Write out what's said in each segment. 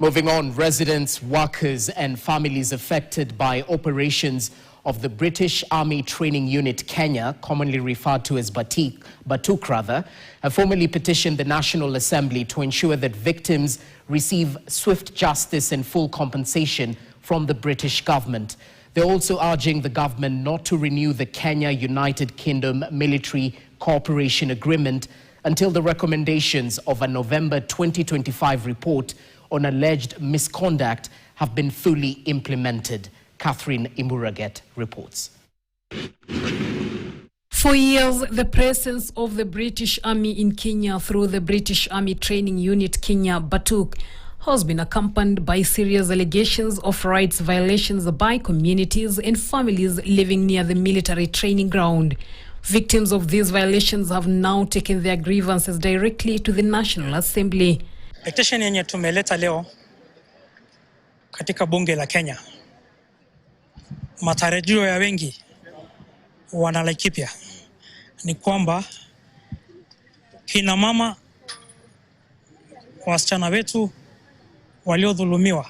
Moving on, residents, workers and families affected by operations of the British Army Training Unit Kenya, commonly referred to as BATUK, have formally petitioned the National Assembly to ensure that victims receive swift justice and full compensation from the British government. They're also urging the government not to renew the Kenya-United Kingdom Military Cooperation Agreement until the recommendations of a November 2025 report on alleged misconduct have been fully implemented. Catherine Imuraget reports. For years, the presence of the British Army in Kenya through the British Army Training Unit Kenya, BATUK, has been accompanied by serious allegations of rights violations by communities and families living near the military training ground. Victims of these violations have now taken their grievances directly to the National Assembly. Petition yenye tumeleta leo katika bunge la Kenya, matarajio ya wengi wana Laikipia ni kwamba kina mama, wasichana wetu waliodhulumiwa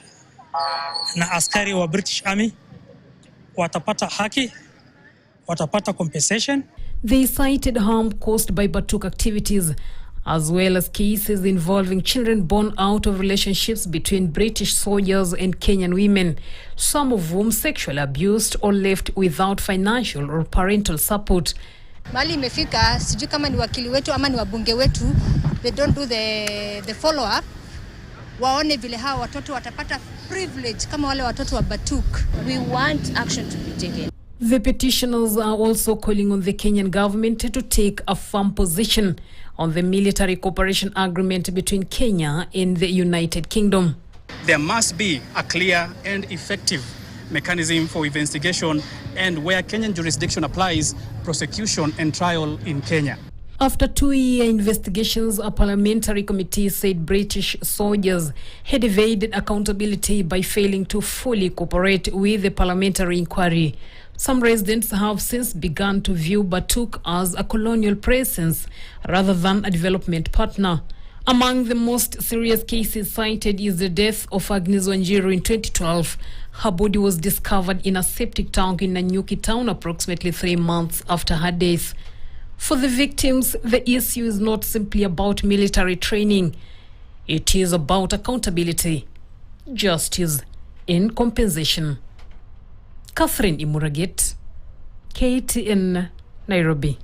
na askari wa British Army watapata haki, watapata compensation. They cited harm caused by BATUK activities, as well as cases involving children born out of relationships between British soldiers and Kenyan women, some of whom sexually abused or left without financial or parental support. Mali imefika, sijui kama ni wakili wetu ama ni wabunge wetu, they don't do the follow up. Waone vile hawa watoto watapata privilege kama wale watoto wa BATUK. We want action to be taken. The petitioners are also calling on the Kenyan government to take a firm position on the military cooperation agreement between Kenya and the United Kingdom. There must be a clear and effective mechanism for investigation and, where Kenyan jurisdiction applies, prosecution and trial in Kenya. After 2-year investigations, a parliamentary committee said British soldiers had evaded accountability by failing to fully cooperate with the parliamentary inquiry. Some residents have since begun to view BATUK as a colonial presence rather than a development partner. Among the most serious cases cited is the death of Agnes Wanjiru in 2012. Her body was discovered in a septic tank in Nanyuki town approximately 3 months after her death. For the victims, the issue is not simply about military training. It is about accountability, justice, and compensation. Catherine Imuraget, KTN, Nairobi.